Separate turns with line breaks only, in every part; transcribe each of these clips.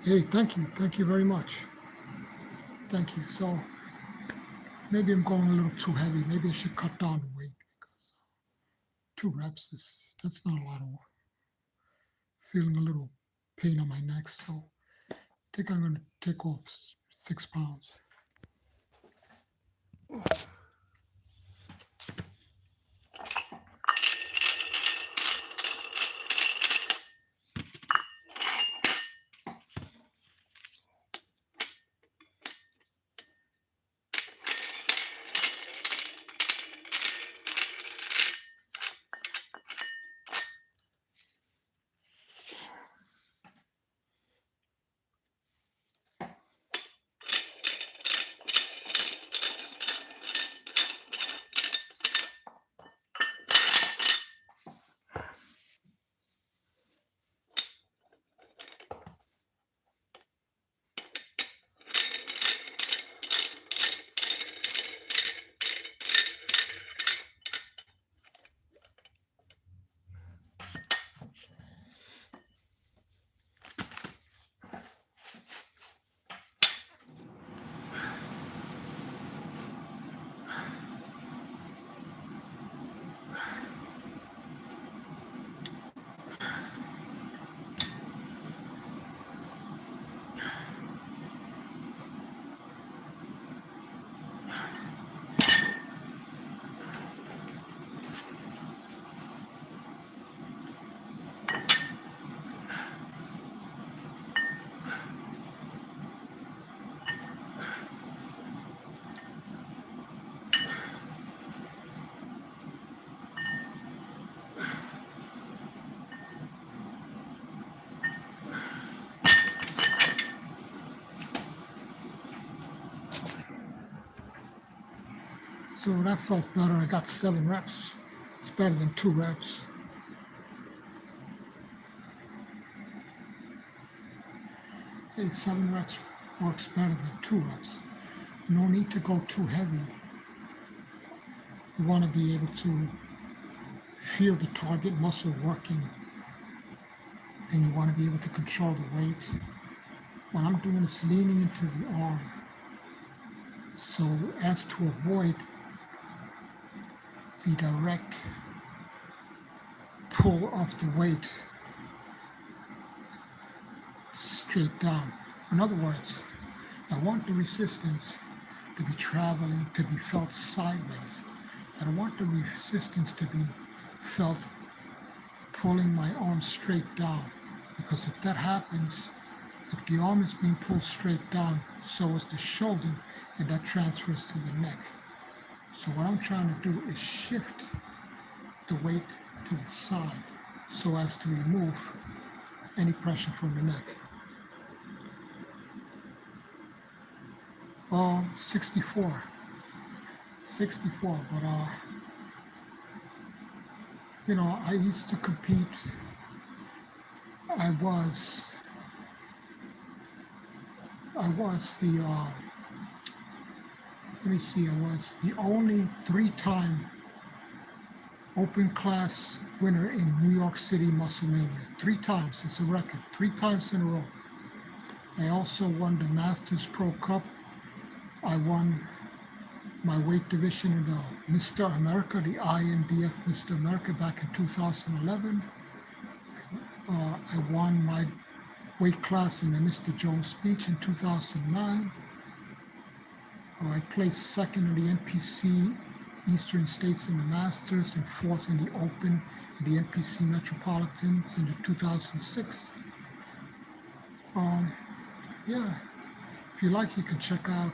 Hey, thank you. Thank you very much. Thank you. So maybe I'm going a little too heavy. Maybe I should cut down the weight because 2 reps is that's not a lot of feeling a little pain on my neck. So I think I'm going to take off 6 pounds. So that felt better. I got 7 reps. It's better than 2 reps. Hey, 7 reps works better than 2 reps. No need to go too heavy. You want to be able to feel the target muscle working, and you want to be able to control the weight. What I'm doing is leaning into the arm so as to avoid the direct pull of the weight straight down. In other words, I want the resistance to be traveling, to be felt sideways. I don't want the resistance to be felt pulling my arm straight down, because if that happens, if the arm is being pulled straight down, so is the shoulder, and that transfers to the neck. So what I'm trying to do is shift the weight to the side so as to remove any pressure from the neck. 64. 64, but I used to compete. I was I was the let me see, I was the only 3-time open class winner in New York City Musclemania. 3 times, it's a record, 3 times in a row. I also won the Masters Pro Cup. I won my weight division in the Mr. America, the INBF Mr. America back in 2011. I won my weight class in the Mr. Jones Beach in 2009. I placed second in the NPC Eastern States in the Masters and fourth in the Open in the NPC Metropolitans in the 2006. Yeah, if you like, you can check out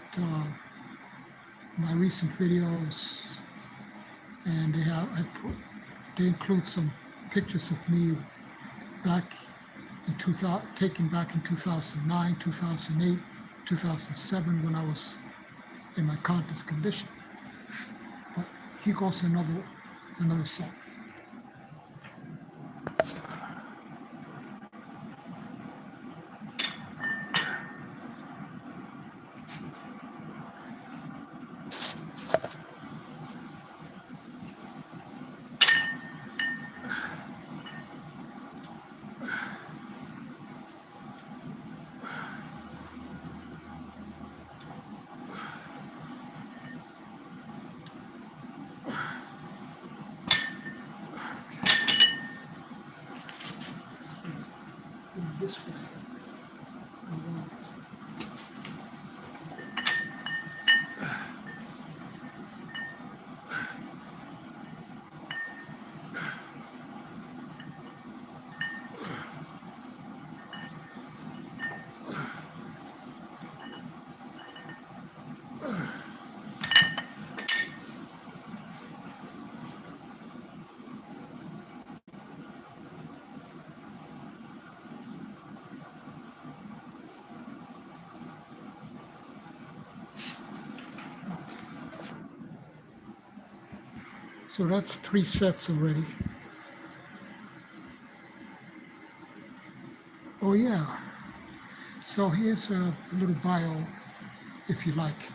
my recent videos, and they include some pictures of me back in 2000, taken back in 2009, 2008, 2007 when I was in my contest condition. But here goes another set. So that's 3 sets already. Oh yeah. So here's a little bio, if you like.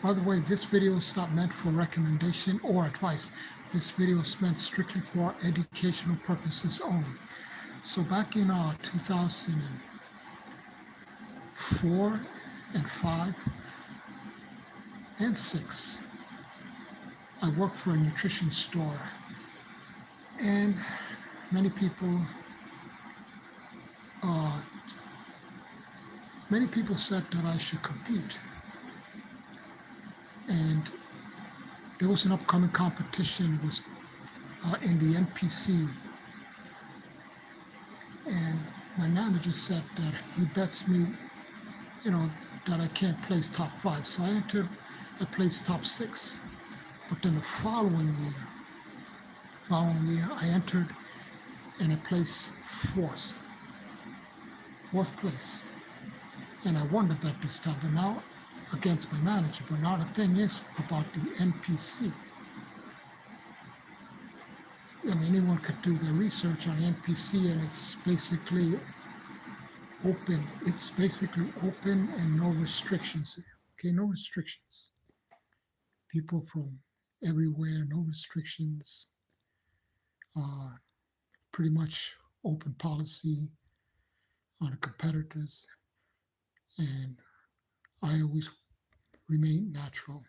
By the way, this video is not meant for recommendation or advice. This video is meant strictly for educational purposes only. So back in 2004 and 5 and 6, I worked for a nutrition store, and many people uh, many people said that I should compete. And there was an upcoming competition. It was in the NPC, and my manager said that he bets me, that I can't place top 5. So I entered, I placed top 6. But then the following year, I entered and I placed fourth place. And I won the bet this time, but now against my manager. But now the thing is about the NPC. I mean, anyone could do their research on the NPC, and it's basically open. It's basically open and no restrictions. Okay, no restrictions. People from everywhere, no restrictions. Pretty much open policy on the competitors, and I always remained natural.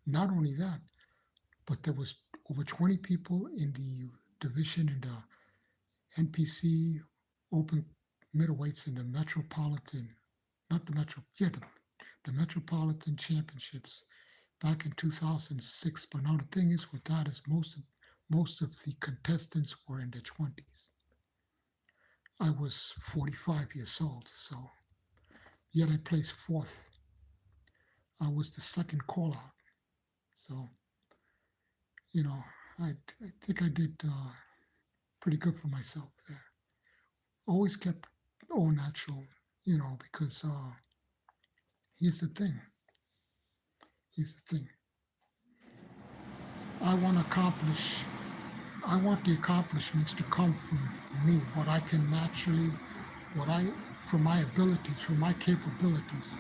Not only that, but there was over 20 people in the division in the NPC open middleweights in the Metropolitan, not the Metro, yeah, the Metropolitan Championships back in 2006. But now the thing is with that is most of the contestants were in their 20s. I was 45 years old, so yet I placed 4th. I was the second call out. So, I think I did pretty good for myself there. Always kept all natural, because here's the thing. I want the accomplishments to come from me, what I can naturally, from my abilities, from my capabilities.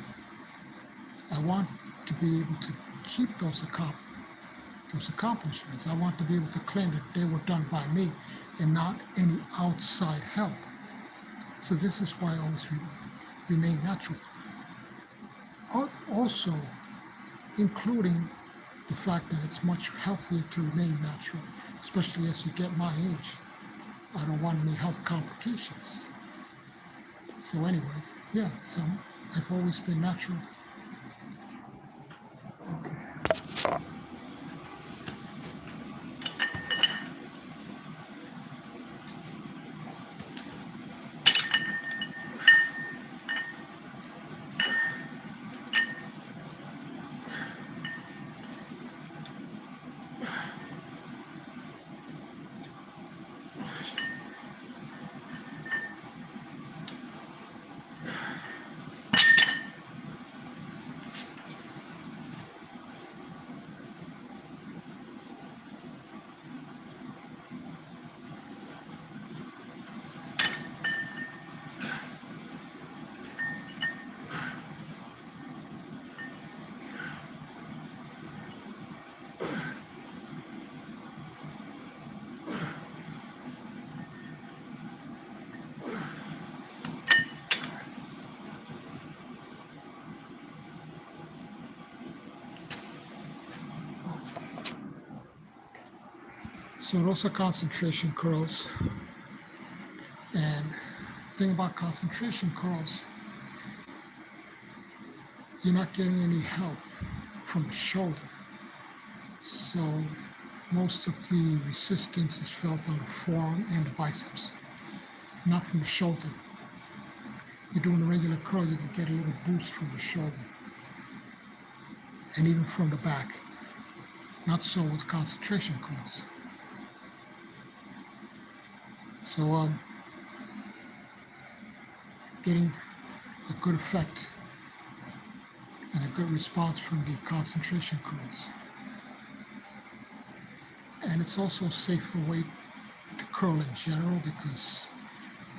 I want to be able to keep those accomplishments. I want to be able to claim that they were done by me and not any outside help. So this is why I always remain natural. Also, including the fact that it's much healthier to remain natural, especially as you get my age. I don't want any health complications. So anyway, yeah, so I've always been natural. Okay. So those are concentration curls. And the thing about concentration curls, you're not getting any help from the shoulder. So most of the resistance is felt on the forearm and the biceps, not from the shoulder. You're doing a regular curl, you can get a little boost from the shoulder and even from the back. Not so with concentration curls. So getting a good effect and a good response from the concentration curls. and it's also a safer weight to curl in general because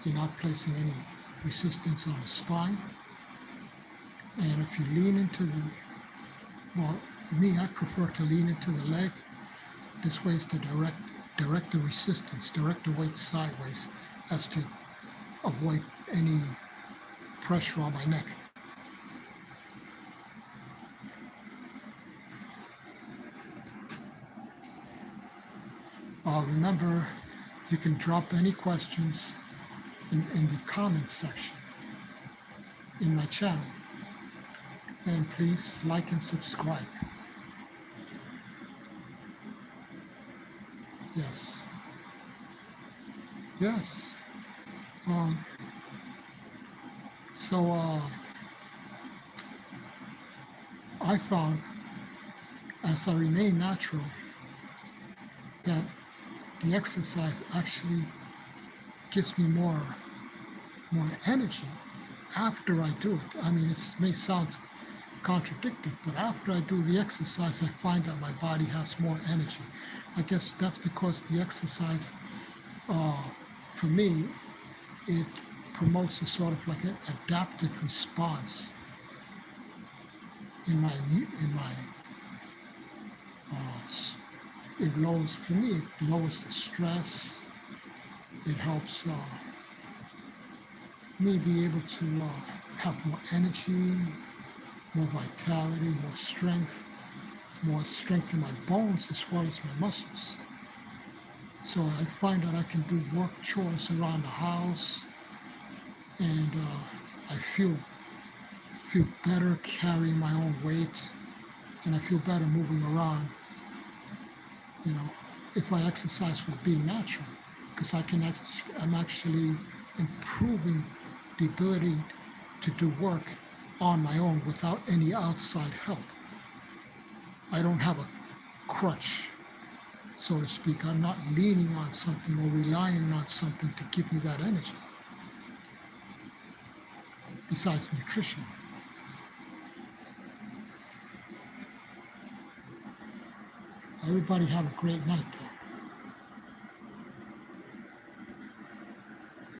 you're not placing any resistance on the spine. And if you lean into the, well, me, I prefer to lean into the leg. This way is to direct the resistance, direct the weight sideways as to avoid any pressure on my neck. Remember, you can drop any questions in the comments section in my channel. And please like and subscribe. Yes. Yes. Um, so I found as I remain natural that the exercise actually gives me more energy after I do it. I mean, it may sound contradictory, but after I do the exercise, I find that my body has more energy. I guess that's because the exercise, for me, it promotes a sort of like an adaptive response in my it lowers, for me, it lowers the stress. It helps me be able to have more energy, more vitality, more strength in my bones as well as my muscles. So I find that I can do work chores around the house, and I feel better carrying my own weight, and I feel better moving around. You know, if I exercise while being natural, because I'm actually improving the ability to do work on my own without any outside help. I don't have a crutch, so to speak. I'm not leaning on something or relying on something to give me that energy, besides nutrition. Everybody have a great night, though.